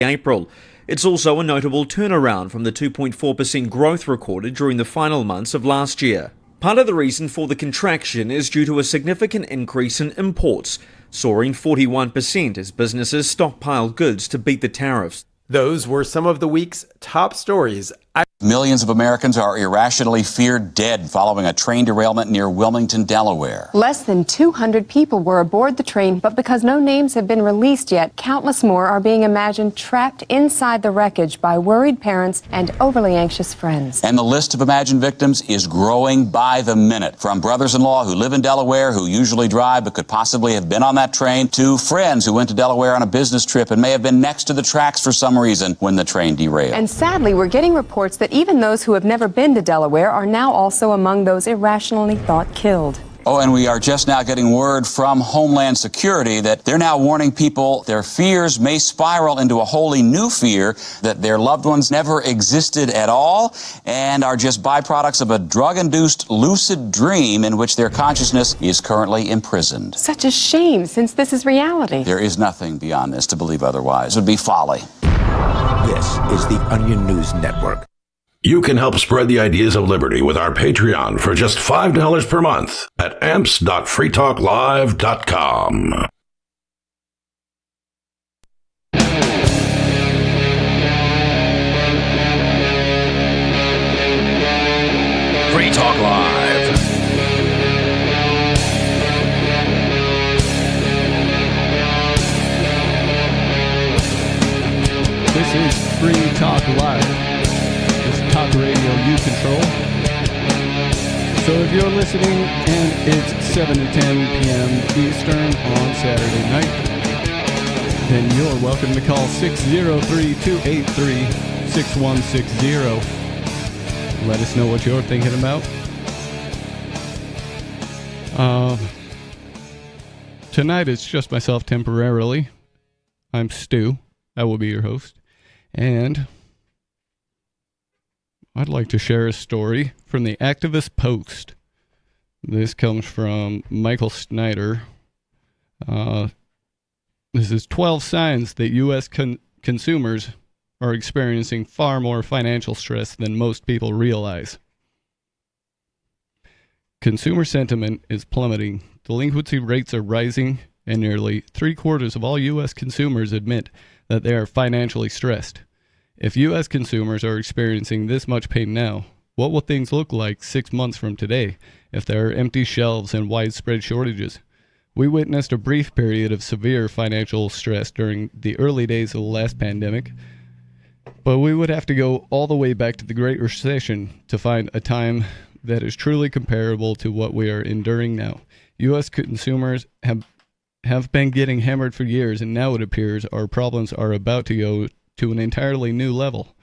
April. It's also a notable turnaround from the 2.4% growth recorded during the final months of last year. Part of the reason for the contraction is due to a significant increase in imports, soaring 41% as businesses stockpile goods to beat the tariffs. Those were some of the week's top stories. Millions of Americans are irrationally feared dead following a train derailment near Wilmington, Delaware. Less than 200 people were aboard the train, but because no names have been released yet, countless more are being imagined trapped inside the wreckage by worried parents and overly anxious friends. And the list of imagined victims is growing by the minute. From brothers-in-law who live in Delaware, who usually drive but could possibly have been on that train, to friends who went to Delaware on a business trip and may have been next to the tracks for some reason when the train derailed. And sadly, we're getting reports that even those who have never been to Delaware are now also among those irrationally thought killed. Oh, and we are just now getting word from Homeland Security that they're now warning people their fears may spiral into a wholly new fear that their loved ones never existed at all and are just byproducts of a drug-induced lucid dream in which their consciousness is currently imprisoned. Such a shame, since this is reality. There is nothing beyond this. To believe otherwise would be folly. This is the Onion News Network. You can help spread the ideas of liberty with our Patreon for just $5 per month at amps.freetalklive.com. Free Talk Live. This is Free Talk Live. Talk radio you control. So if you're listening and it's 7 to 10 p.m. Eastern on Saturday night, then you're welcome to call 603-283-6160. Let us know what you're thinking about. Tonight it's just myself temporarily. I'm Stu. I will be your host. And I'd like to share a story from the Activist Post. This comes from Michael Snyder. This is 12 signs that U.S. consumers are experiencing far more financial stress than most people realize. Consumer sentiment is plummeting. Delinquency rates are rising, and nearly 3/4 of all U.S. consumers admit that they are financially stressed. If U.S. consumers are experiencing this much pain now, what will things look like 6 months from today if there are empty shelves and widespread shortages? We witnessed a brief period of severe financial stress during the early days of the last pandemic, but we would have to go all the way back to the Great Recession to find a time that is truly comparable to what we are enduring now. U.S. consumers have been getting hammered for years, and now it appears our problems are about to go to an entirely new level.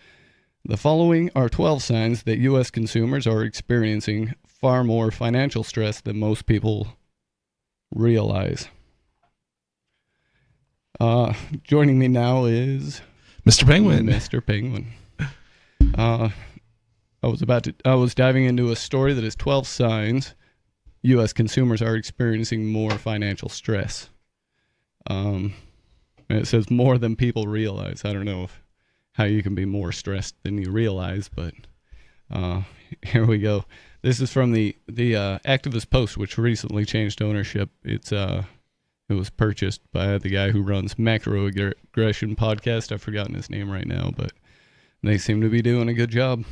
The following are 12 signs that U.S. consumers are experiencing far more financial stress than most people realize. Joining me now is Mr. Penguin. Mr. Penguin. I was diving into a story that is 12 signs U.S. consumers are experiencing more financial stress. And it says more than people realize. I don't know how you can be more stressed than you realize, but here we go. This is from the Activist Post, which recently changed ownership. It was purchased by the guy who runs Macroaggression Podcast. I've forgotten his name right now, but they seem to be doing a good job.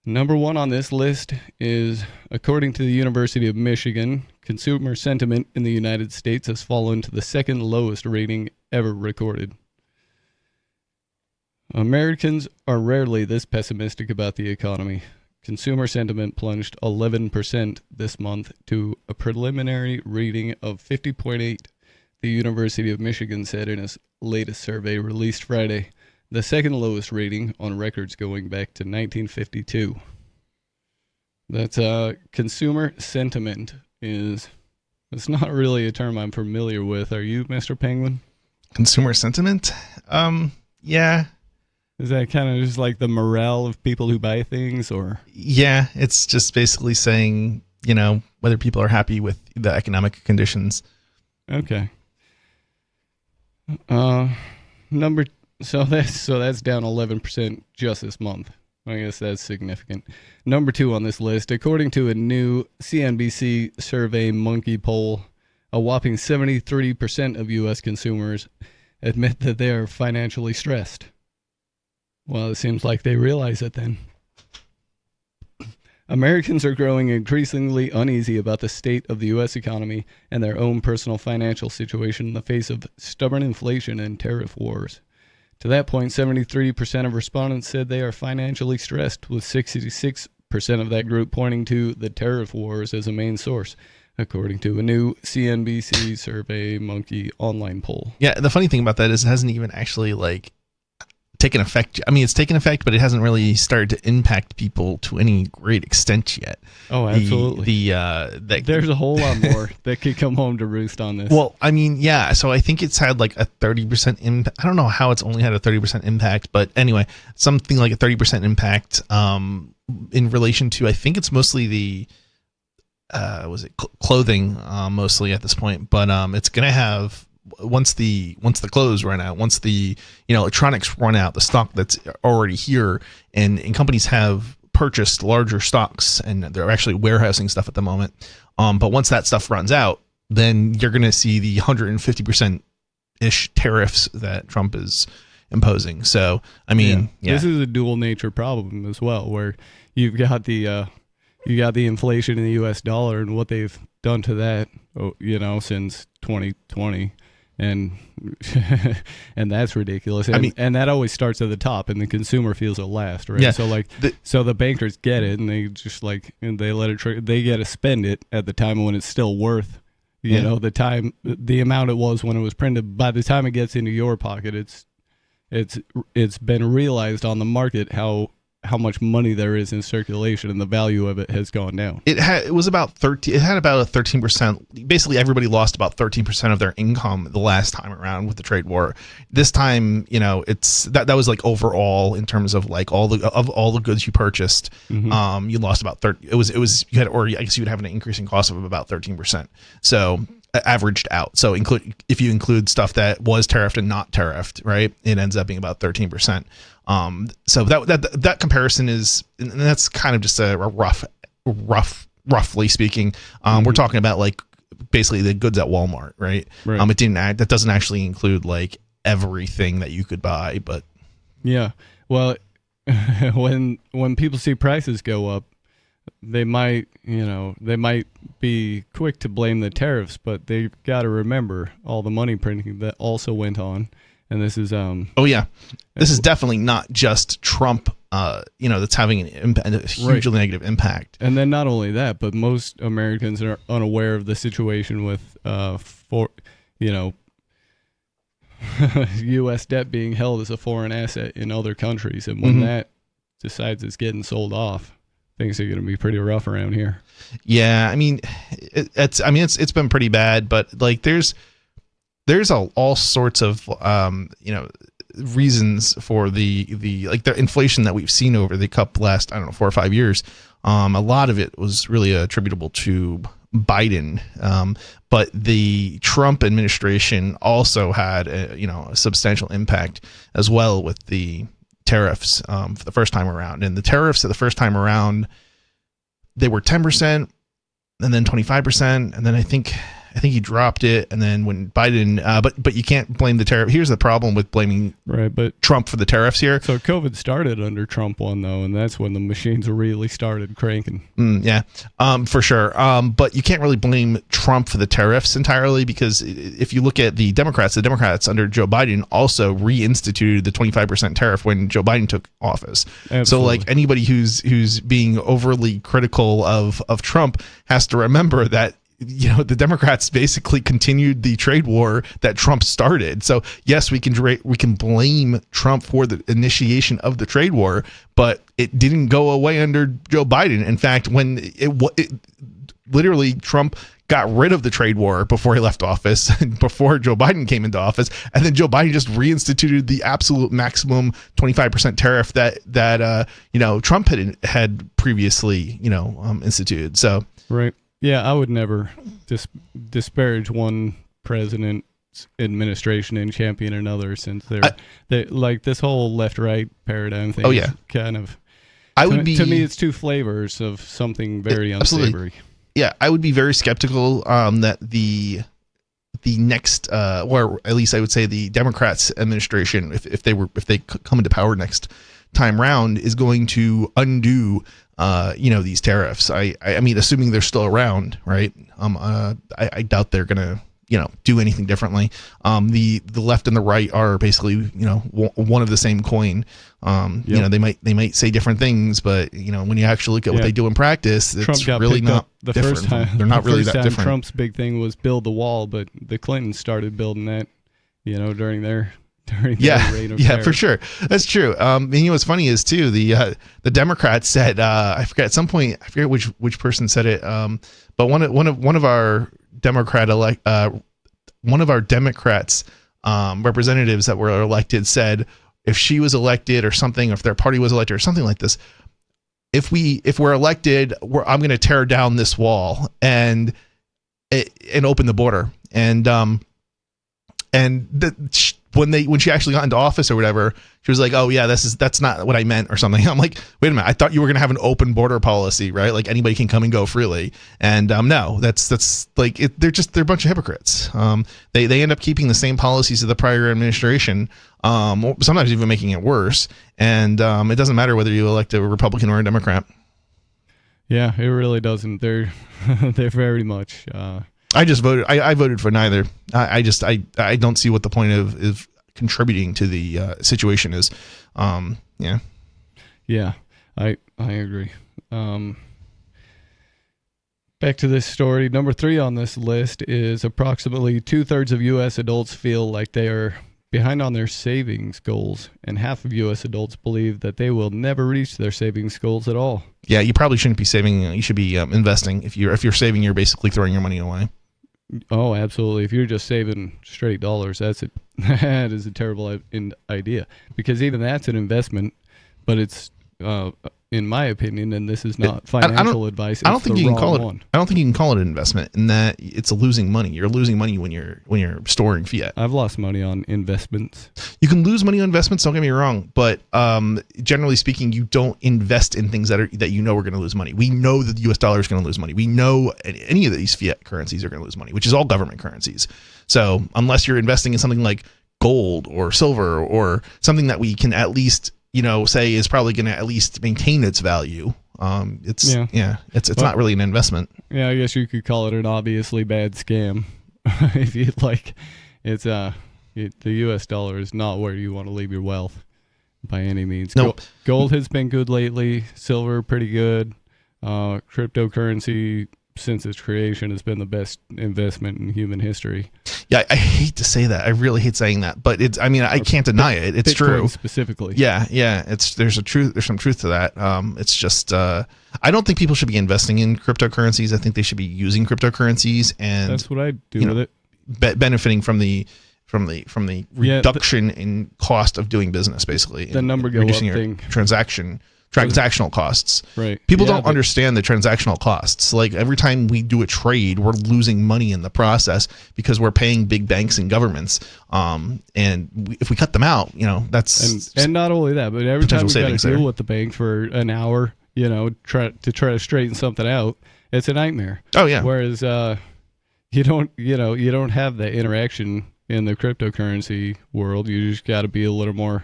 Number one on this list is, according to the University of Michigan, consumer sentiment in the United States has fallen to the second lowest rating ever recorded. Americans are rarely this pessimistic about the economy. Consumer sentiment plunged 11% this month to a preliminary reading of 50.8, the University of Michigan said in its latest survey released Friday, the second lowest rating on records going back to 1952. That's consumer sentiment it's not really a term I'm familiar with. Are you, Mr. Penguin? Consumer sentiment? Yeah. Is that kind of just like the morale of people who buy things, or? Yeah, it's just basically saying, whether people are happy with the economic conditions. Okay. So that's down 11% just this month. I guess that's significant. Number 2 on this list, according to a new CNBC Survey Monkey poll, a whopping 73% of U.S. consumers admit that they are financially stressed. Well, it seems like they realize it then. Americans are growing increasingly uneasy about the state of the U.S. economy and their own personal financial situation in the face of stubborn inflation and tariff wars. To that point, 73% of respondents said they are financially stressed, with 66% of that group pointing to the tariff wars as a main source, according to a new CNBC Survey Monkey online poll. Yeah, the funny thing about that is it hasn't even actually taken effect. I mean, it's taken effect, but it hasn't really started to impact people to any great extent yet. Oh, absolutely. There's a whole lot more that could come home to roost on this. Well, I mean, yeah. So I think it's had like a 30% impact. I don't know how it's only had a 30% impact, but anyway, something like a 30% impact in relation to, I think it's mostly the clothing mostly at this point, but it's going to have, once the clothes run out, once the electronics run out, the stock that's already here, and companies have purchased larger stocks and they're actually warehousing stuff at the moment. But once that stuff runs out, then you're going to see the 150% ish tariffs that Trump is imposing. So I mean, This is a dual nature problem as well, where you've got the inflation in the U.S. dollar and what they've done to that, since 2020. And that's ridiculous. And that always starts at the top, and the consumer feels it last, right? Yeah. So the bankers get it, and they just they let it. They get to spend it at the time when it's still worth, the amount it was when it was printed. By the time it gets into your pocket, it's been realized on the market how much money there is in circulation, and the value of it has gone down. It was about 13. It had about a 13%. Basically, everybody lost about 13% of their income the last time around with the trade war. This time, it's that was like overall in terms of like all the goods you purchased. Mm-hmm. You lost about 30. It was you had, or I guess you would have an increasing cost of about 13%. So averaged out. So if you include stuff that was tariffed and not tariffed, right, it ends up being about 13%. So that comparison is, and that's kind of just a roughly speaking. We're talking about like basically the goods at Walmart, right? That doesn't actually include like everything that you could buy, but yeah. Well, when people see prices go up, they might be quick to blame the tariffs, but they've got to remember all the money printing that also went on. And this is this is definitely not just Trump that's having a hugely negative impact. And then not only that, but most Americans are unaware of the situation with U.S. debt being held as a foreign asset in other countries, and when that decides it's getting sold off, things are going to be pretty rough around here. Yeah, I mean, it's been pretty bad, but like there's all sorts of reasons for the inflation that we've seen over the last 4 or 5 years. A lot of it was really attributable to Biden, but the Trump administration also had a substantial impact as well with the tariffs for the first time around. And the tariffs the first time around, they were 10% and then 25%, and then I think he dropped it, and then when Biden, but you can't blame the tariff. Here's the problem with blaming Trump for the tariffs here. So COVID started under Trump one though, and that's when the machines really started cranking. For sure. But you can't really blame Trump for the tariffs entirely, because if you look at the Democrats under Joe Biden also reinstituted the 25% tariff when Joe Biden took office. Absolutely. So like anybody who's being overly critical of Trump has to remember that the Democrats basically continued the trade war that Trump started. So yes, we can blame Trump for the initiation of the trade war, but it didn't go away under Joe Biden. In fact, when it literally Trump got rid of the trade war before he left office, before Joe Biden came into office, and then Joe Biden just reinstituted the absolute maximum 25% tariff that Trump had previously instituted. So right. Yeah, I would never disparage one president administration and champion another, since they like this whole left-right paradigm thing. Oh, yeah. Kind of. To me, it's two flavors of something very absolutely. unsavory. Yeah, I would be very skeptical that the next, or at least I would say the Democrats administration, if they come into power next time round, is going to undo these tariffs. I mean, assuming they're still around, right? I doubt they're gonna do anything differently. The left and the right are basically one of the same coin. They might say different things, but when you actually look at what they do in practice, it's really not the different. first time. They're not really that different. Trump's big thing was build the wall, but the Clintons started building that, during their reign of terror. For sure, that's true. And what's funny is too the Democrats said, I forget at some point, I forget which person said it, but one of our one of our Democrats representatives that were elected said, if she was elected or something, if their party was elected or something like this, if we're elected, I'm going to tear down this wall and open the border. When she actually got into office or whatever, she was like, "Oh yeah, that's not what I meant," or something. I'm like, "Wait a minute, I thought you were gonna have an open border policy, right? Like anybody can come and go freely." And no, that's like they're a bunch of hypocrites. They end up keeping the same policies of the prior administration, sometimes even making it worse. And it doesn't matter whether you elect a Republican or a Democrat. Yeah, it really doesn't. They're very much. I just voted. I voted for neither. I don't see what the point of contributing to the situation is. Yeah, I agree. Back to this story. Number 3 on this list is approximately 2/3 of U.S. adults feel like they are behind on their savings goals, and half of U.S. adults believe that they will never reach their savings goals at all. Yeah, you probably shouldn't be saving. You should be investing. If you're saving, you're basically throwing your money away. Oh, absolutely. If you're just saving straight dollars, that is a terrible idea, because even that's an investment, but it's, in my opinion, and this is not financial advice. I don't think you can call it. I don't think you can call it an investment, in that it's a losing money. You're losing money when you're storing fiat. I've lost money on investments. You can lose money on investments. Don't get me wrong, but generally speaking, you don't invest in things that are going to lose money. We know that the U.S. dollar is going to lose money. We know any of these fiat currencies are going to lose money, which is all government currencies. So unless you're investing in something like gold or silver or something that we can at least say is probably going to at least maintain its value. It's not really an investment. Yeah, I guess you could call it an obviously bad scam, if you'd like. It's the U.S. dollar is not where you want to leave your wealth by any means. Nope. Gold has been good lately. Silver pretty good. Cryptocurrency, since its creation, has been the best investment in human history. Yeah, I hate to say that. I really hate saying that, but I can't deny it. It's Bitcoin true. Specifically. Yeah. There's some truth to that. It's just I don't think people should be investing in cryptocurrencies. I think they should be using cryptocurrencies, and that's what I do with it. Benefiting from the reduction in cost of doing business, basically. The number go reducing up your thing. Transactional costs. Right. People don't understand the transactional costs. Like every time we do a trade, we're losing money in the process because we're paying big banks and governments. If we cut them out, that's and not only that, but every time we got to deal there with the bank for an hour, try to straighten something out, it's a nightmare. Oh yeah. Whereas you don't have that interaction in the cryptocurrency world. You just got to be a little more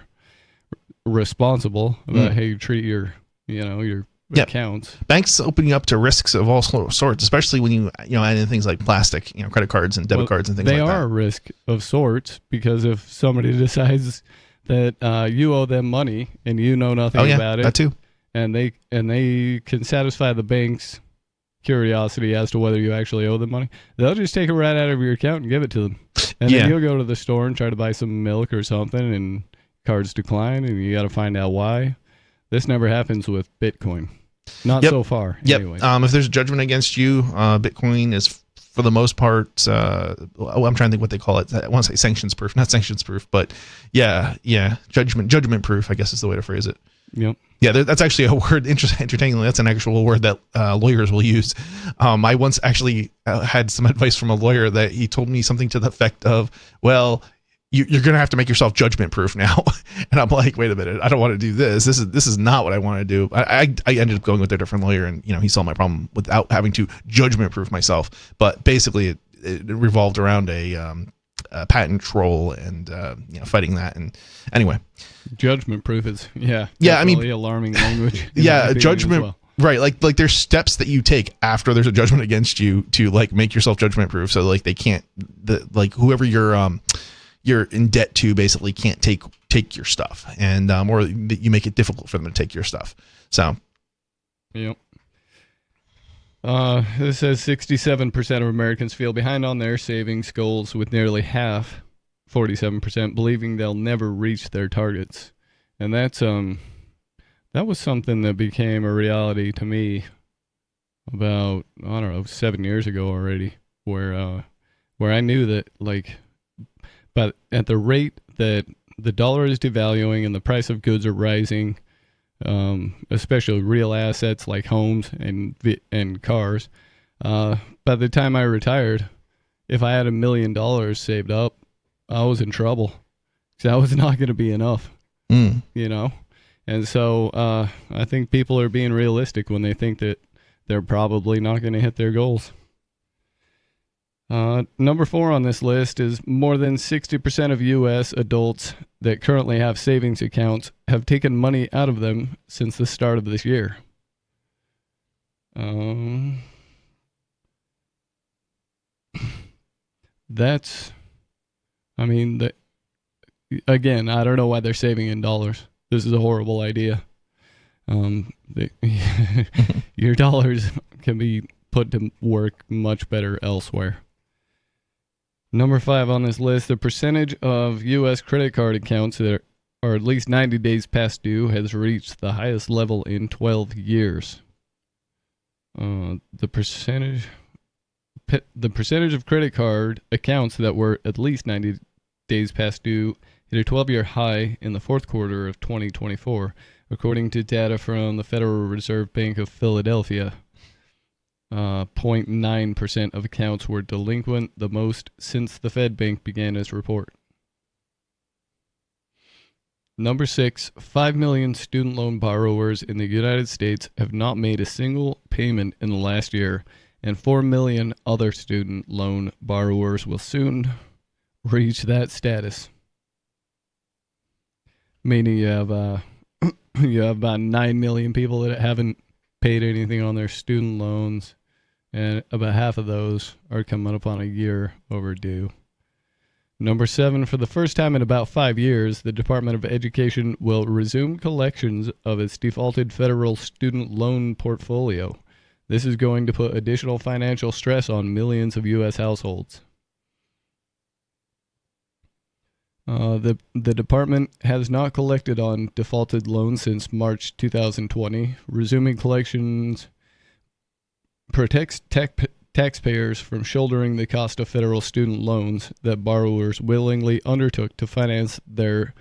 responsible about how you treat your accounts. Banks opening up to risks of all sorts, especially when you add in things like plastic, credit cards and debit cards and things like that. They are a risk of sorts, because if somebody decides that you owe them money and you know nothing about it, that too, and they can satisfy the bank's curiosity as to whether you actually owe them money, they'll just take it right out of your account and give it to them, and then you'll go to the store and try to buy some milk or something, and cards decline, and you got to find out why. This never happens with Bitcoin. Not so far. Yep. Anyway. If there's a judgment against you, Bitcoin is, for the most part, I'm trying to think what they call it. I want to say sanctions proof, not sanctions proof, but yeah, judgment proof, I guess is the way to phrase it. Yep. Yeah, that's actually a word. Entertainingly, that's an actual word that lawyers will use. I once actually had some advice from a lawyer that he told me something to the effect of, "Well, you're going to have to make yourself judgment proof now." And I'm like, "Wait a minute, I don't want to do this. This is not what I want to do." I ended up going with a different lawyer, and he solved my problem without having to judgment proof myself. But basically, it revolved around a patent troll and fighting that. And anyway, judgment proof is I mean, alarming language. Judgment well. Right, like there's steps that you take after there's a judgment against you to like make yourself judgment proof, so like they can't whoever you're in debt to basically can't take your stuff, and or you make it difficult for them to take your stuff. So yep. This says 67% of Americans feel behind on their savings goals, with nearly half, 47%, believing they'll never reach their targets. And that's that was something that became a reality to me about, 7 years ago already, where I knew that, but at the rate that the dollar is devaluing and the price of goods are rising, especially real assets like homes and cars. By the time I retired, if I had $1 million saved up, I was in trouble. So that was not going to be enough, And so I think people are being realistic when they think that they're probably not going to hit their goals. Number 4 on this list is more than 60% of U.S. adults that currently have savings accounts have taken money out of them since the start of this year. Again, I don't know why they're saving in dollars. This is a horrible idea. Your dollars can be put to work much better elsewhere. Number 5 on this list, the percentage of U.S. credit card accounts that are at least 90 days past due has reached the highest level in 12 years. The percentage of credit card accounts that were at least 90 days past due hit a 12-year high in the fourth quarter of 2024, according to data from the Federal Reserve Bank of Philadelphia. 0.9% of accounts were delinquent, the most since the Fed Bank began its report. Number 6, 5 million student loan borrowers in the United States have not made a single payment in the last year, and 4 million other student loan borrowers will soon reach that status. Meaning you have about 9 million people that haven't paid anything on their student loans, and about half of those are coming up on a year overdue. Number 7, for the first time in about 5 years, the Department of Education will resume collections of its defaulted federal student loan portfolio. This is going to put additional financial stress on millions of U.S. households. The department has not collected on defaulted loans since March 2020. Resuming collections protects taxpayers from shouldering the cost of federal student loans that borrowers willingly undertook to finance their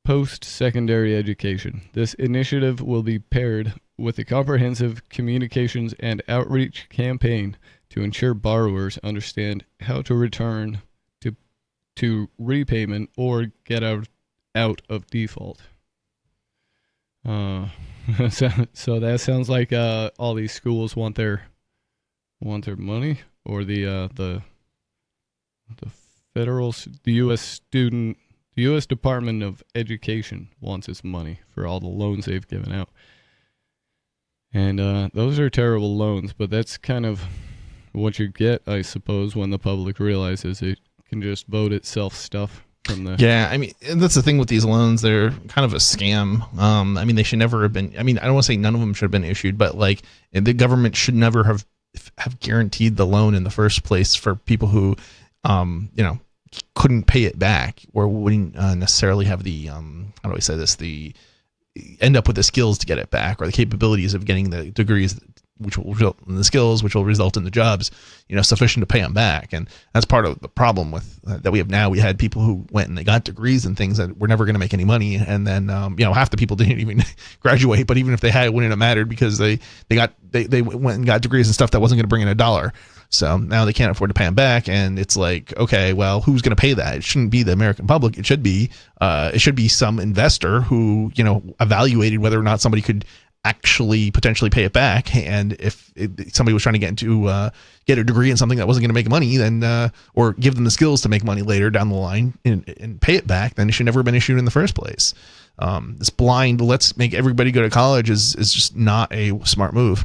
post-secondary education. This initiative will be paired with a comprehensive communications and outreach campaign to ensure borrowers understand how to return to repayment or get out of default. So that sounds like all these schools want their money, or the U.S. Department of Education wants its money for all the loans they've given out. And those are terrible loans, but that's kind of what you get, I suppose, when the public realizes it can just vote itself stuff from the... Yeah, I mean, that's the thing with these loans. They're kind of a scam. I mean, they should never have been... I mean, I don't want to say none of them should have been issued, but like the government should never have guaranteed the loan in the first place for people who, couldn't pay it back or wouldn't necessarily have the... how do I say this? End up with the skills to get it back or the capabilities of getting the degrees which will result in the skills, which will result in the jobs, sufficient to pay them back. And that's part of the problem with that we have now. We had people who went and they got degrees and things that were never going to make any money. And then, half the people didn't even graduate, but even if they had, it wouldn't have mattered because they went and got degrees and stuff that wasn't going to bring in a dollar. So now they can't afford to pay them back. And it's like, okay, well, who's going to pay that? It shouldn't be the American public. It should be some investor who, evaluated whether or not somebody could actually potentially pay it back. And if somebody was trying to get a degree in something that wasn't going to make money, then or give them the skills to make money later down the line and pay it back, then it should never have been issued in the first place. This blind, let's make everybody go to college is just not a smart move.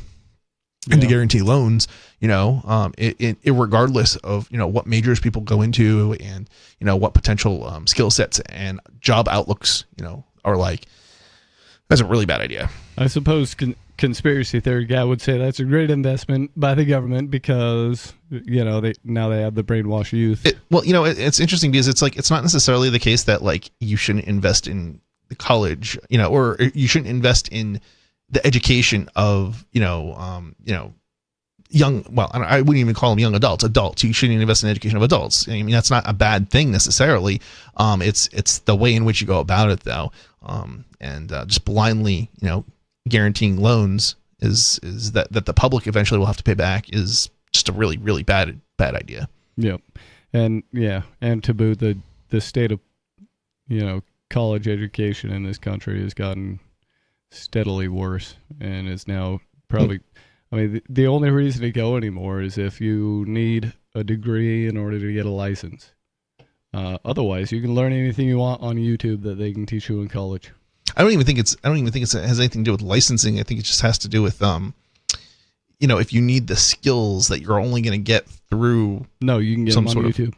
Yeah. And to guarantee loans, regardless of, what majors people go into and, what potential skill sets and job outlooks, are like, that's a really bad idea. I suppose conspiracy theory guy would say that's a great investment by the government because, they have the brainwashed youth. It's interesting because it's like, it's not necessarily the case that like you shouldn't invest in the college, or you shouldn't invest in the education of, young, I wouldn't even call them young adults. You shouldn't invest in the education of adults. I mean, that's not a bad thing necessarily. It's the way in which you go about it though. And just blindly, guaranteeing loans is that the public eventually will have to pay back is just a really, really bad idea. Yep. And to boot, the state of, college education in this country has gotten steadily worse and is now probably, the only reason to go anymore is if you need a degree in order to get a license. Otherwise, you can learn anything you want on YouTube that they can teach you in college. I don't even think it has anything to do with licensing. I think it just has to do with, if you need the skills that you're only going to get through. No, you can get them on YouTube.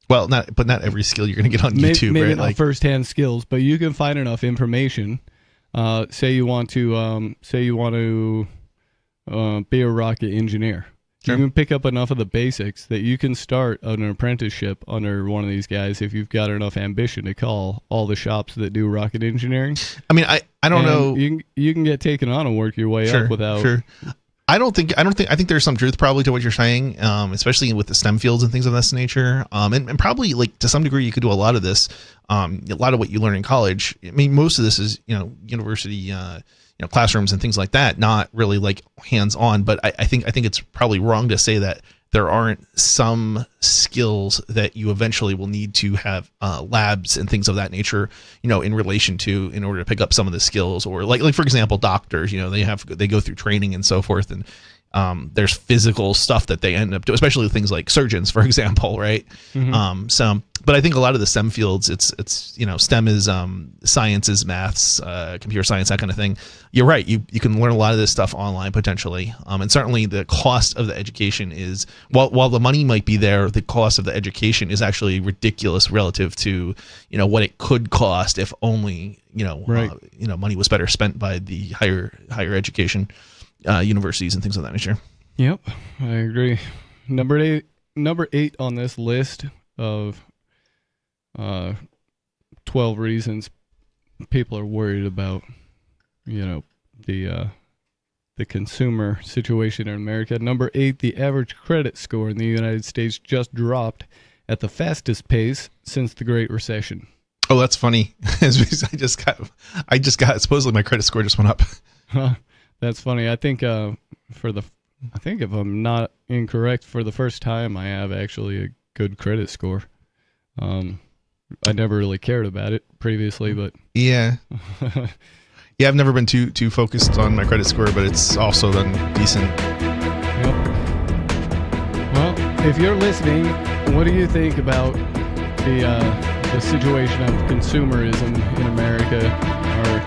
Well, not every skill you're going to get on YouTube, maybe right? Not first-hand skills, but you can find enough information. Say you want to be a rocket engineer. Sure. You can pick up enough of the basics that you can start an apprenticeship under one of these guys if you've got enough ambition to call all the shops that do rocket engineering. I mean, I don't know. You can get taken on and work your way up without. Sure. I think there's some truth probably to what you're saying, especially with the STEM fields and things of this nature. And probably like to some degree you could do a lot of this. A lot of what you learn in college. I mean, most of this is, university, classrooms and things like that, not really like hands-on, but I think it's probably wrong to say that there aren't some skills that you eventually will need to have labs and things of that nature, in relation to, in order to pick up some of the skills, or like for example, doctors, they go through training and so forth, and there's physical stuff that they end up doing, especially things like surgeons, for example, right? Mm-hmm. But I think a lot of the STEM fields, it's STEM is sciences, maths, computer science, that kind of thing. You're right. You can learn a lot of this stuff online potentially, and certainly the cost of the education is, while the money might be there, the cost of the education is actually ridiculous relative to what it could cost if only money was better spent by the higher education. Universities and things of that nature. Yep, I agree. Number eight on this list of 12 reasons people are worried about, the consumer situation in America. Number 8, the average credit score in the United States just dropped at the fastest pace since the Great Recession. Oh, that's funny. I just got supposedly my credit score just went up. That's funny. I think if I'm not incorrect, for the first time I have actually a good credit score. I never really cared about it previously, but yeah, I've never been too focused on my credit score, but it's also been decent. Yep. Well, if you're listening, what do you think about the situation of consumerism in America? Or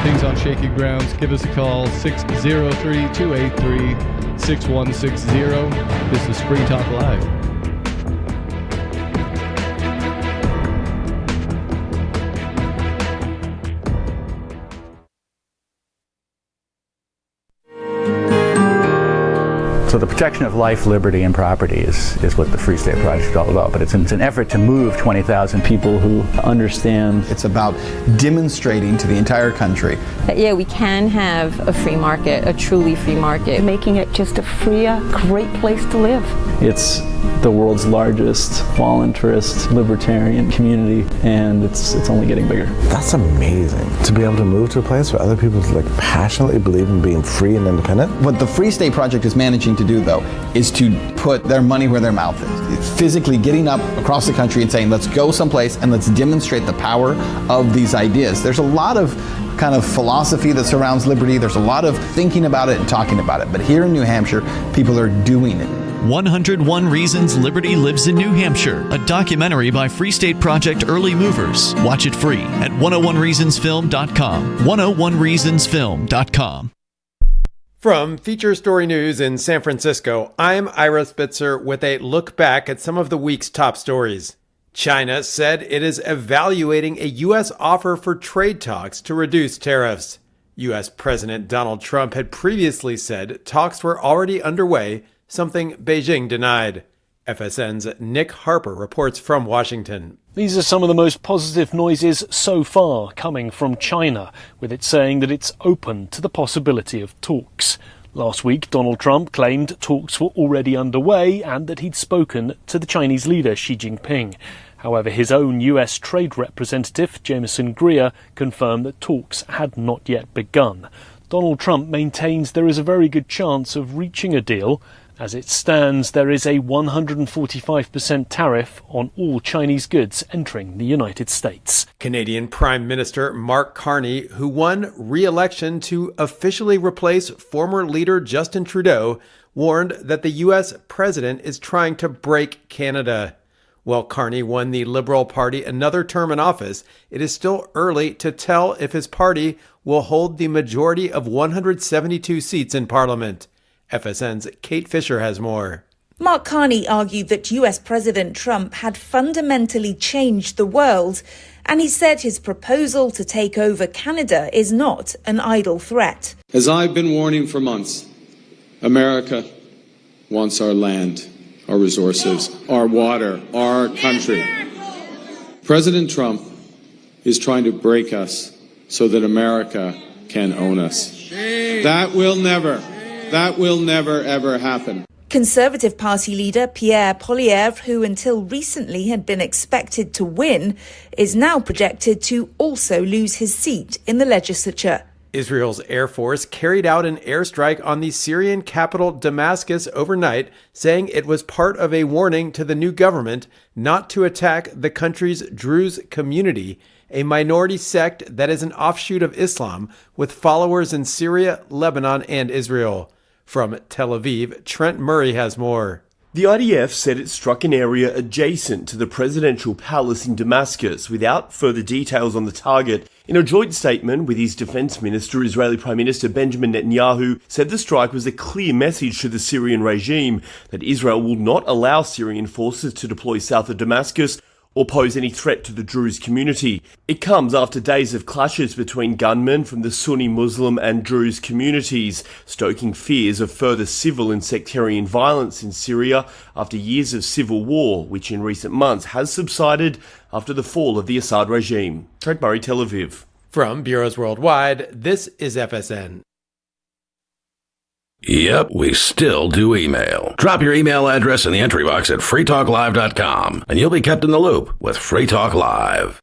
things on shaky grounds? Give us a call, 603-283-6160. This is Free Talk Live. So the protection of life, liberty, and property is what the Free State Project is all about. But it's an effort to move 20,000 people who understand. It's about demonstrating to the entire country that, yeah, we can have a free market, a truly free market. Making it just a freer, great place to live. It's the world's largest voluntarist libertarian community, and it's only getting bigger. That's amazing, to be able to move to a place where other people passionately believe in being free and independent. What the Free State Project is managing to do, though, is to put their money where their mouth is. Physically getting up across the country and saying, let's go someplace and let's demonstrate the power of these ideas. There's a lot of kind of philosophy that surrounds liberty. There's a lot of thinking about it and talking about it. But here in New Hampshire, people are doing it. 101 Reasons Liberty Lives in New Hampshire, a documentary by Free State Project Early Movers. Watch it free at 101reasonsfilm.com. 101reasonsfilm.com. From Feature Story News in San Francisco, I'm Ira Spitzer with a look back at some of the week's top stories. China said it is evaluating a U.S. offer for trade talks to reduce tariffs. U.S. President Donald Trump had previously said talks were already underway, something Beijing denied. FSN's Nick Harper reports from Washington. These are some of the most positive noises so far coming from China, with it saying that it's open to the possibility of talks. Last week, Donald Trump claimed talks were already underway and that he'd spoken to the Chinese leader Xi Jinping. However, his own US trade representative, Jameson Greer, confirmed that talks had not yet begun. Donald Trump maintains there is a very good chance of reaching a deal. As it stands, there is a 145% tariff on all Chinese goods entering the United States. Canadian Prime Minister Mark Carney, who won re-election to officially replace former leader Justin Trudeau, warned that the U.S. president is trying to break Canada. While Carney won the Liberal Party another term in office, it is still early to tell if his party will hold the majority of 172 seats in Parliament. FSN's Kate Fisher has more. Mark Carney argued that US President Trump had fundamentally changed the world, and he said his proposal to take over Canada is not an idle threat. As I've been warning for months, America wants our land, our resources, our water, our country. President Trump is trying to break us so that America can own us. That will never, ever happen. Conservative Party leader Pierre Poilievre, who until recently had been expected to win, is now projected to also lose his seat in the legislature. Israel's Air Force carried out an airstrike on the Syrian capital Damascus overnight, saying it was part of a warning to the new government not to attack the country's Druze community, a minority sect that is an offshoot of Islam with followers in Syria, Lebanon, and Israel. From Tel Aviv, Trent Murray has more. The IDF said it struck an area adjacent to the presidential palace in Damascus without further details on the target. In a joint statement with his defense minister, Israeli Prime Minister Benjamin Netanyahu said the strike was a clear message to the Syrian regime that Israel will not allow Syrian forces to deploy south of Damascus or pose any threat to the Druze community. It comes after days of clashes between gunmen from the Sunni Muslim and Druze communities, stoking fears of further civil and sectarian violence in Syria after years of civil war, which in recent months has subsided after the fall of the Assad regime. Trent Murray, Tel Aviv. From Bureaus Worldwide, this is FSN. Yep, we still do email. Drop your email address in the entry box at freetalklive.com, and you'll be kept in the loop with Free Talk Live.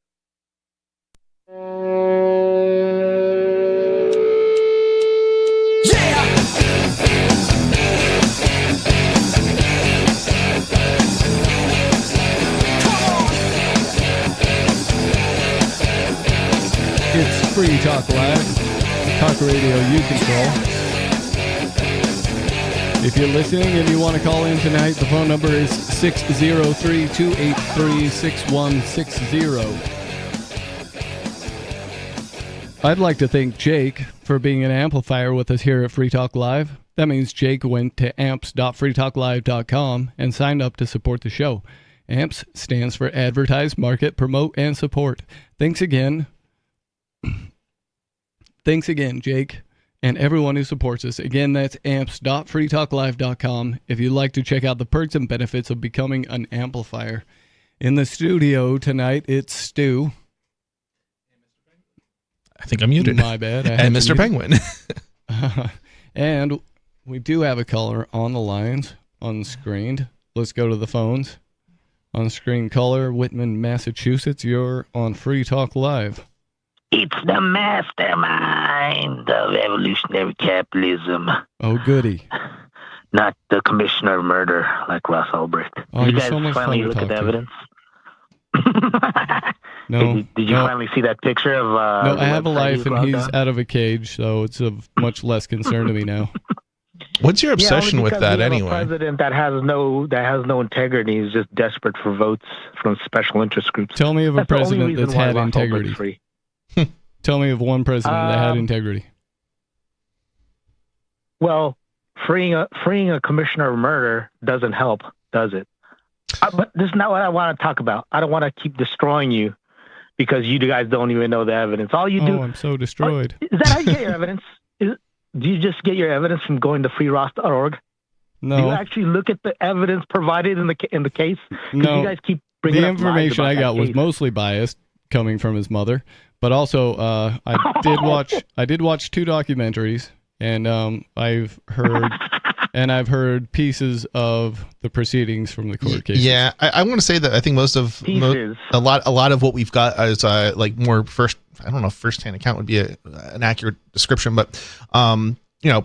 It's Free Talk Live, talk radio you control. If you're listening and you want to call in tonight, the phone number is 603-283-6160. I'd like to thank Jake for being an amplifier with us here at Free Talk Live. That means Jake went to amps.freetalklive.com and signed up to support the show. AMPS stands for Advertise, Market, Promote, and Support. Thanks again. Thanks again, Jake. and everyone who supports us. Again, that's amps.freetalklive.com if you'd like to check out the perks and benefits of becoming an amplifier. In the studio tonight, it's Stu. I think I'm muted. My bad. And Mr. Penguin. And we do have a caller on the lines, on the screen. Let's go to the phones. On screen caller, Whitman, Massachusetts. You're on Free Talk Live. It's the mastermind of evolutionary capitalism. Oh, goody. Not the commissioner of murder like Ross Ulbricht. Oh, Did you you're guys so much finally fun to look at the talk to. evidence? No. Did you finally see that picture of No, I have a website life, you and he's logged on? out of a cage, so it's of much less concern to me now. What's your obsession only with because that we have anyway? A president that has no integrity. He's just desperate for votes from special interest groups. Tell me of a That's the only president reason that's why had Ross Ulbricht's integrity. free. Tell me of one president that had integrity. Well, freeing a commissioner of murder doesn't help, does it? But this is not what I want to talk about. I don't want to keep destroying you because you guys don't even know the evidence. All you do. Oh, I'm so destroyed. Is that how you get your evidence? Do you just get your evidence from going to freeross.org? No. Do you actually look at the evidence provided in the case? 'Cause No. You guys keep bringing The up lies information about I that got was case. mostly biased, coming from his mother, but also I did watch 2 documentaries, and I've heard pieces of the proceedings from the court cases. Yeah, I want to say that I think most of a lot of what we've got is like more I don't know if first-hand account would be an accurate description, but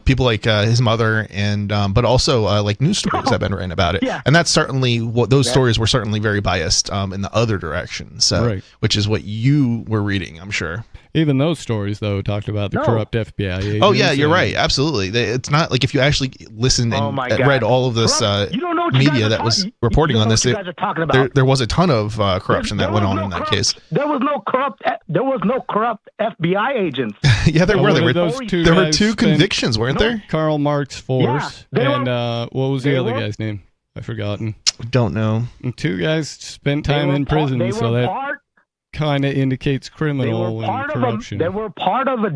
people like his mother and but also like news stories have been written about it. Yeah. And that's certainly what those stories were certainly very biased in the other direction. So Right. which is what you were reading, I'm sure. Even those stories, though, talked about the corrupt FBI agents. Oh yeah, you're and- right. Absolutely. It's not like if you actually listened and my God. read all of this You don't know what you guys media are that was talking- reporting you on don't know this, what you guys are talking about. there was a ton of corruption that went on in that case. There was no corrupt FBI agents. Yeah, there were. There Those were two there were guys 2 spent- convictions, weren't there? Karl Marx Force they and what was the they other were- guy's name? I've forgotten. Don't know. And 2 guys spent time in prison, so that kind of indicates criminal and corruption. They were part of a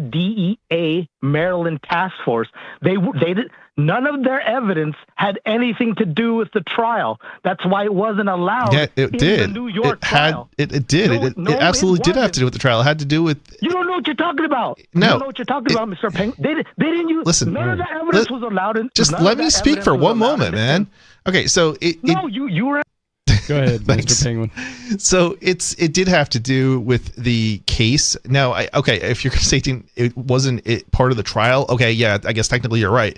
DEA Maryland task force. They did none of their evidence had anything to do with the trial. That's why it wasn't allowed. Yeah, it in did. The New York it had. trial. It did. It absolutely did have to do with the trial. It had to do with. You don't know what you're talking about. No. You don't know what you're talking about, Mr. Penguin. They didn't use. Listen, None of that evidence was allowed. Just none let of me that speak evidence for was one allowed moment, in- man. Okay, so No, you were. Go ahead, Thanks. Mr. Penguin. So it did have to do with the case. Now, if you're stating it wasn't part of the trial, okay, yeah, I guess technically you're right.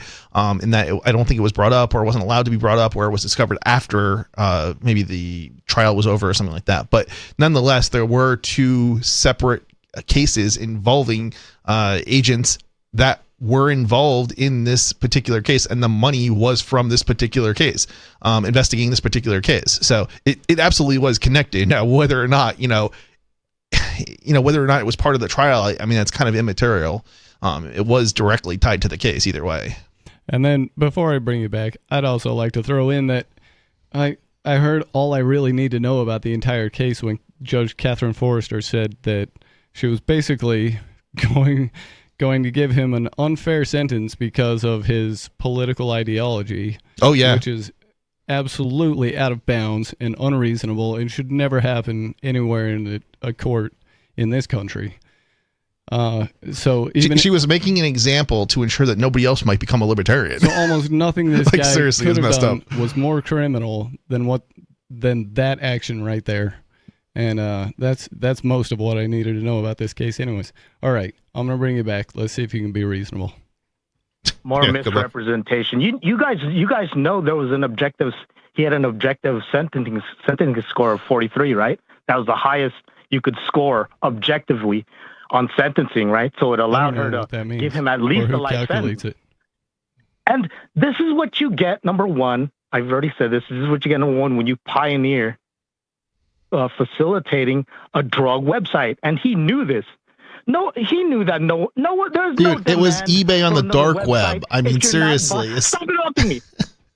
In that I don't think it was brought up or wasn't allowed to be brought up or it was discovered after maybe the trial was over or something like that. But nonetheless, there were 2 separate cases involving agents that were involved in this particular case, and the money was from this particular case, investigating this particular case. So it absolutely was connected. Now, whether or not whether or not it was part of the trial, I mean, that's kind of immaterial. It was directly tied to the case either way. And then before I bring you back, I'd also like to throw in that I heard all I really need to know about the entire case when Judge Catherine Forrester said that she was basically going to give him an unfair sentence because of his political ideology. Oh, yeah. Which is absolutely out of bounds and unreasonable and should never happen anywhere in a court in this country. So even she was making an example to ensure that nobody else might become a libertarian. So almost nothing this Like, guy seriously, could it's have messed done up. was more criminal than that action right there. And that's most of what I needed to know about this case anyways. All right, I'm going to bring you back. Let's see if you can be reasonable. More Yeah, good luck. misrepresentation. You guys know there was an objective. He had an objective sentencing score of 43, right? That was the highest you could score objectively on sentencing, right? So it allowed her to give him at least a life sentence. It. And this is what you get. Number one, I've already said this. This is what you get. Number one, when you pioneer facilitating a drug website, and he knew this. No, he knew that. There's Dude, it was eBay on the dark web. I mean, seriously. Stop interrupting me.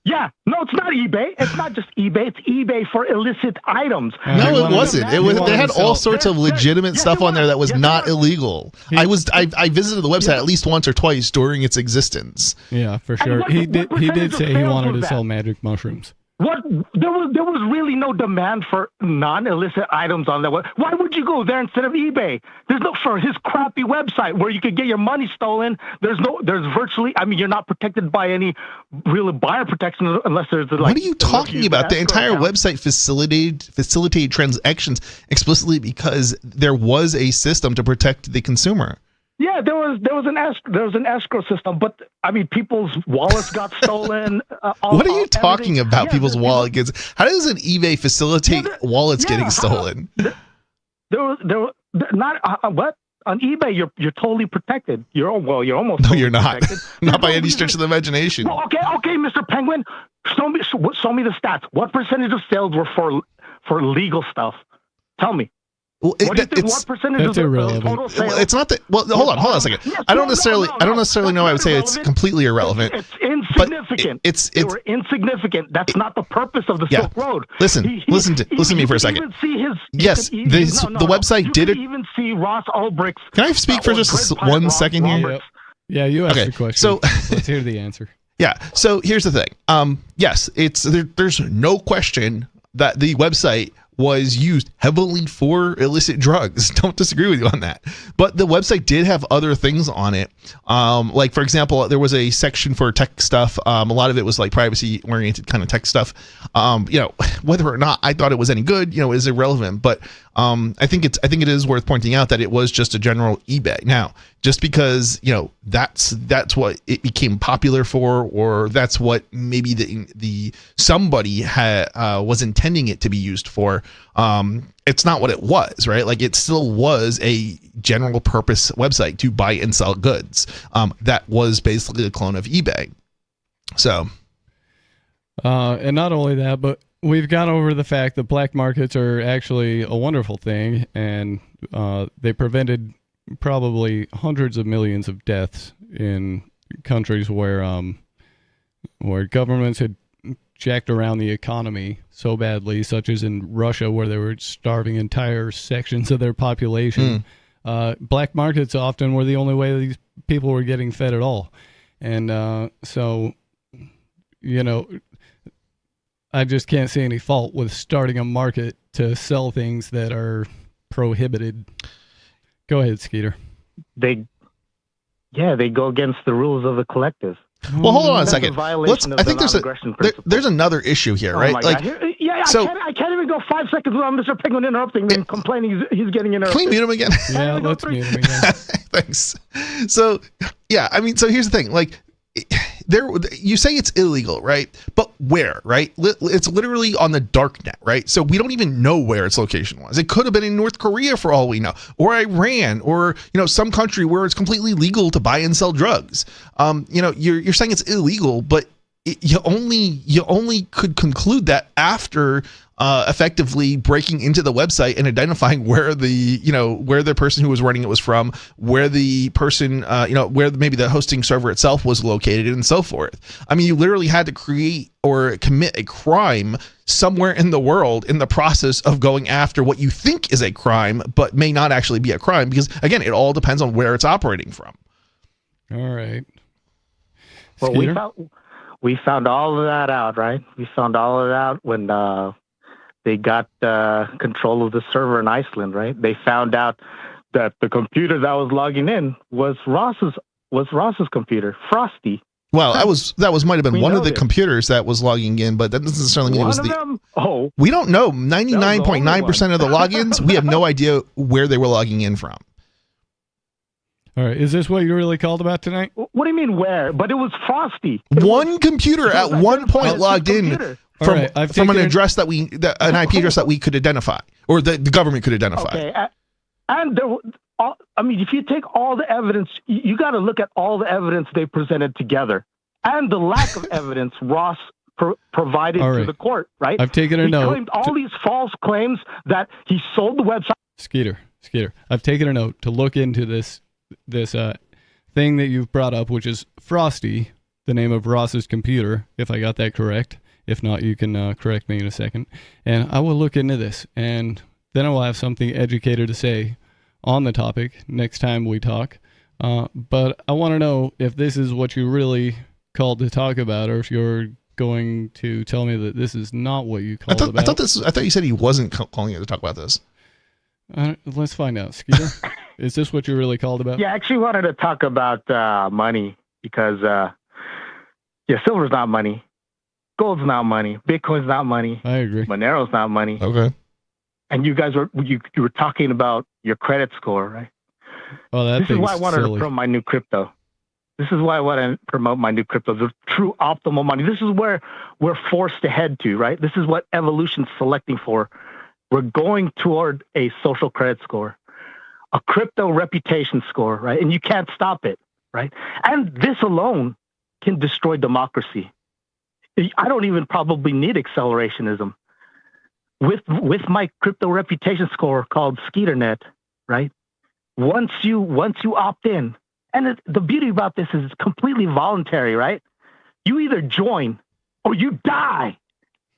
Yeah, no, it's not eBay. It's not just eBay. It's eBay for illicit items. No, it wasn't. It was. They had all sorts of legitimate stuff on there that was not illegal. I visited the website at least once or twice during its existence. Yeah, for sure. He did say he wanted to sell magic mushrooms. What there was really no demand for non-illicit items on that. Why would you go there instead of eBay? There's no, for his crappy website where you could get your money stolen. There's virtually. I mean, you're not protected by any real buyer protection unless there's like. What are you talking about? The entire website facilitated transactions explicitly because there was a system to protect the consumer. Yeah, there was an escrow system, but I mean, people's wallets got stolen. What are you talking about? Yeah, people's wallet gets. How does an eBay facilitate wallets getting stolen? There was not what on eBay. You're totally protected. You're almost. No, totally you're not. Protected. Not by any stretch of the imagination. Well, okay, Mr. Penguin, show me the stats. What percentage of sales were for legal stuff? Tell me. Well, what do you think? What percentage of the total sales? Well, it's not that. Well, hold on a second. I don't necessarily know. I would say it's completely irrelevant. It's insignificant. They were insignificant. That's not the purpose of the Silk Road. Listen to me for a second. The website did it. You even see Ross Ulbricht's. Can I speak for just 1 second here? Yeah, you asked the question. So let's hear the answer. Yeah. So here's the thing. Yes, there's no question that the website was used heavily for illicit drugs. Don't disagree with you on that. But the website did have other things on it. Like, for example, there was a section for tech stuff. A lot of it was like privacy-oriented kind of tech stuff. Whether or not I thought it was any good, is irrelevant. But I think it is worth pointing out that it was just a general eBay. Now, just because that's what it became popular for, or that's what maybe the somebody was intending it to be used for. It's not what it was, right? Like, it still was a general purpose website to buy and sell goods. That was basically a clone of eBay. So, and not only that, but we've gone over the fact that black markets are actually a wonderful thing, and they prevented probably hundreds of millions of deaths in countries where governments had jacked around the economy so badly, such as in Russia, where they were starving entire sections of their population. Black markets often were the only way these people were getting fed at all. And I just can't see any fault with starting a market to sell things that are prohibited. Go ahead, Skeeter. They go against the rules of the collective. Well, hold on a second. I think there's another issue here, right? I can't even go 5 seconds without Mr. Penguin interrupting me and complaining he's getting interrupted. Can we mute him again? Yeah, let's mute him again. Thanks. So, yeah, I mean, so here's the thing. Like, you say it's illegal, right? But where, right? It's literally on the dark net, right? So we don't even know where its location was. It could have been in North Korea for all we know, or Iran, or some country where it's completely legal to buy and sell drugs. You're saying it's illegal, but you only could conclude that after effectively breaking into the website and identifying where the person who was running it was from, where the person where maybe the hosting server itself was located, and so forth. I mean, you literally had to create or commit a crime somewhere in the world in the process of going after what you think is a crime but may not actually be a crime, because again, it all depends on where it's operating from. All right. Well, we found all of that out, right? We found all of that when they got control of the server in Iceland, right? They found out that the computer that was logging in was Ross's computer, Frosty. Well, that might have been one of the computers that was logging in, but that doesn't necessarily mean it was we don't know. 99.9% of the logins, we have no idea where they were logging in from. All right, is this what you really called about tonight? What do you mean where? But it was Frosty. One computer at one point logged in from an address an IP address that we could identify, or the government could identify. Okay, and if you take all the evidence, you got to look at all the evidence they presented together, and the lack of evidence Ross provided to the court. Right? I've taken a note. He claimed all these false claims that he sold the website. Skeeter, I've taken a note to look into this thing that you've brought up, which is Frosty, the name of Ross's computer, if I got that correct. If not, you can correct me in a second. And I will look into this, and then I will have something educated to say on the topic next time we talk. But I want to know if this is what you really called to talk about, or if you're going to tell me that this is not what you called about. I thought you said he wasn't calling you to talk about this. Let's find out. Skeeter, is this what you really called about? Yeah, I actually wanted to talk about money because, silver's not money. Gold's not money. Bitcoin's not money. I agree. Monero's not money. Okay. And you guys were talking about your credit score, right? Oh, this is why I wanted to promote my new crypto. This is why I want to promote my new crypto, the true optimal money. This is where we're forced to head to, right? This is what evolution's selecting for. We're going toward a social credit score, a crypto reputation score, right? And you can't stop it, right? And this alone can destroy democracy. I don't even probably need accelerationism. With my crypto reputation score called SkeeterNet, right? Once you opt in, and the beauty about this is it's completely voluntary, right? You either join or you die.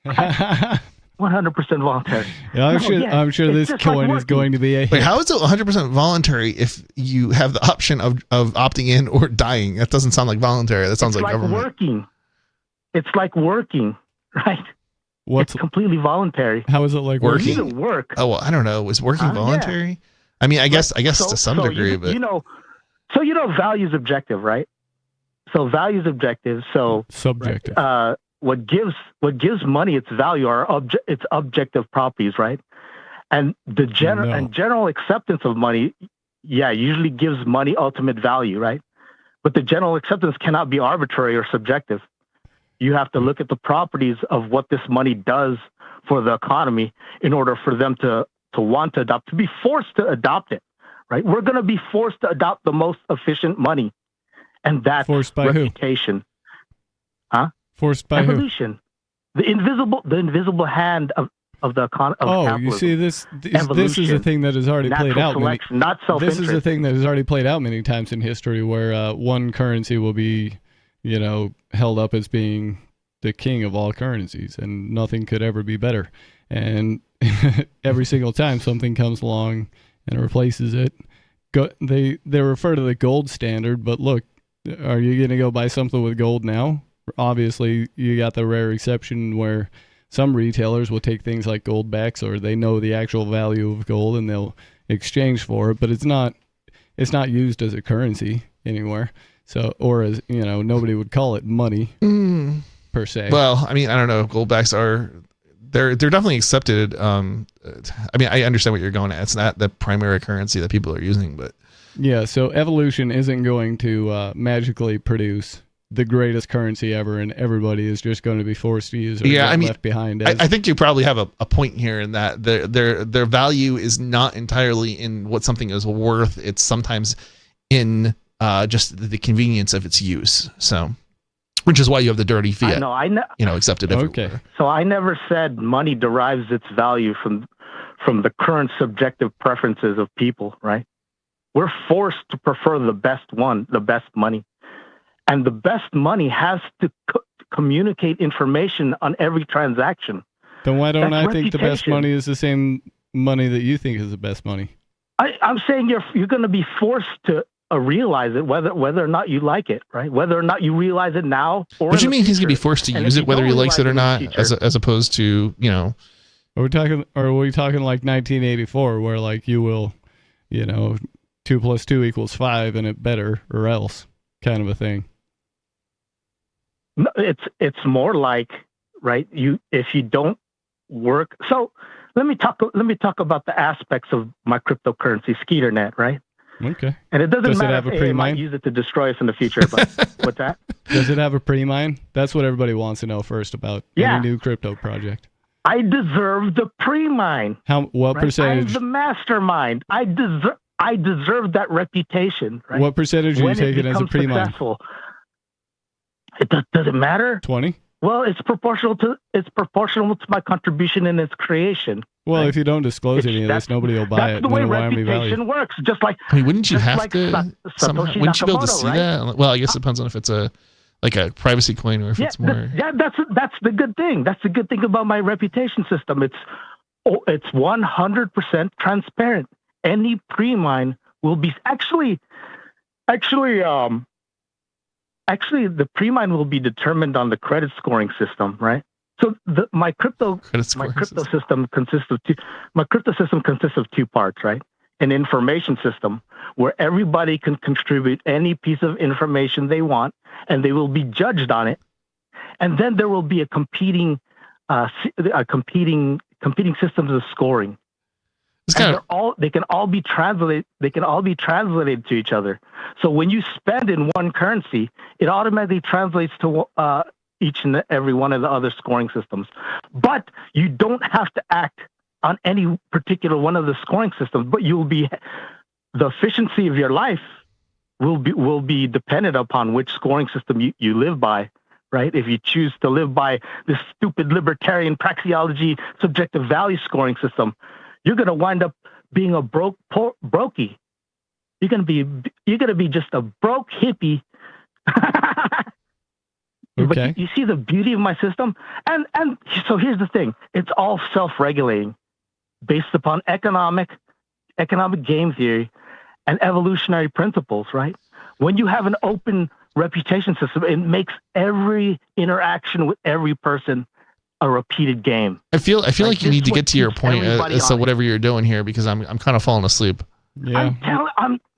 100% voluntary. Yeah, I'm sure this coin is going to be a hit. Wait, how is it 100% voluntary if you have the option of opting in or dying? That doesn't sound like voluntary. That sounds like government. Working. It's like working, right? It's completely voluntary. How is it like working? You work. Oh, well, I don't know. Is working voluntary? Yeah. I mean, I guess to some degree, but value is objective, right? So value is objective. So subjective. What gives money its value are its objective properties, right? And the general acceptance of money, usually gives money ultimate value, right? But the general acceptance cannot be arbitrary or subjective. You have to look at the properties of what this money does for the economy in order for them to want to adopt, to be forced to adopt it, right? We're going to be forced to adopt the most efficient money, and that's forced by reputation. Who? Huh? Forced by evolution. Who? The invisible hand of the economy. Oh, you see, this is a thing that has already played out. Not self-interest. This is a thing that has already played out many times in history, where one currency will be, held up as being the king of all currencies, and nothing could ever be better. And every single time something comes along and replaces it, they refer to the gold standard. But look, are you going to go buy something with gold now? Obviously, you got the rare exception where some retailers will take things like gold backs, or they know the actual value of gold and they'll exchange for it. But it's not used as a currency anywhere. So, or as nobody would call it money per se. Well, I mean, I don't know. Goldbacks they're definitely accepted. I mean, I understand what you're going at. It's not the primary currency that people are using, but yeah. So evolution isn't going to magically produce the greatest currency ever, and everybody is just going to be forced to use it. Left behind. I think you probably have a point here in that their value is not entirely in what something is worth. It's sometimes in just the convenience of its use. So, which is why you have the dirty fiat. Accepted everywhere. Okay. So I never said money derives its value from the current subjective preferences of people, right? We're forced to prefer the best money. And the best money has to communicate information on every transaction. Then why don't I think the best money is the same money that you think is the best money? I'm saying you're going to be forced to realize it, whether or not you like it, right? Whether or not you realize it now, or what do you mean he's going to be forced to use it, whether he likes it or not, as opposed to Are we talking like 1984, where like you will, 2 + 2 = 5, and it better or else kind of a thing? No, it's more like, right? If you don't work. So let me talk about the aspects of my cryptocurrency, SkeeterNet, right? Okay. And it doesn't matter if AI might use it to destroy us in the future, but what's that? Does it have a pre-mine? That's what everybody wants to know first about any new crypto project. I deserve the pre-mine. What percentage? I'm the mastermind. I deserve that reputation. Right? What percentage are you taking as a pre-mine? Successful. Does it matter? 20? Well, it's proportional to my contribution in its creation. Well, if you don't disclose any of this, nobody will buy it. That's the way reputation works. Just like wouldn't you have to? Wouldn't you be able to see that? Well, I guess it depends on if it's like a privacy coin, or if it's more. That's the good thing. That's the good thing about my reputation system. It's 100% transparent. Any pre-mine will be actually the pre-mine will be determined on the credit scoring system, right? So my crypto system consists of two parts, right? An information system where everybody can contribute any piece of information they want, and they will be judged on it. And then there will be a competing systems of scoring. They can all be translated to each other. So when you spend in one currency, it automatically translates to each and every one of the other scoring systems. But you don't have to act on any particular one of the scoring systems, but the efficiency of your life will be dependent upon which scoring system you live by, right? If you choose to live by this stupid libertarian praxeology subjective value scoring system, you're going to wind up being a brokey. You're going to be just a broke hippie. Okay. But you see the beauty of my system, and so here's the thing: it's all self-regulating, based upon economic game theory and evolutionary principles, right? When you have an open reputation system, it makes every interaction with every person a repeated game. I feel like you need to get to your point as to whatever you're doing here, because I'm kind of falling asleep. Yeah.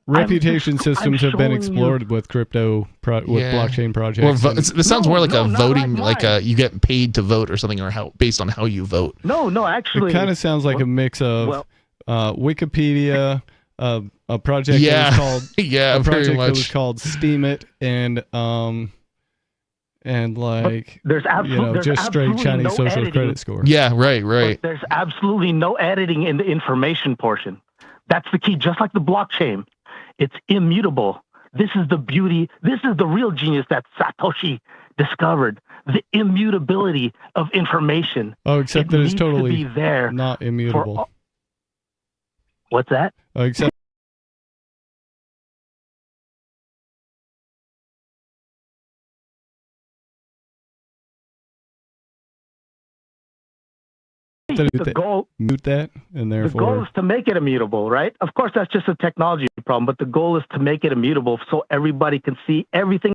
Reputation systems have been explored with crypto, blockchain projects. This sounds more like a voting, like you get paid to vote or something, or based on how you vote. No, actually, it kind of sounds like a mix of Wikipedia, a project that was called that was called Steemit, and like there's just straight Chinese social editing. credit score. Yeah, right. But there's absolutely no editing in the information portion. That's the key. Just like the blockchain, it's immutable. This is the beauty. This is the real genius that Satoshi discovered: the immutability of information. Oh, except that it's totally there, not immutable. What's that? Oh, except. The goal mute that, and therefore the goal is to make it immutable, right? Of course, that's just a technology problem, but the goal is to make it immutable so everybody can see everything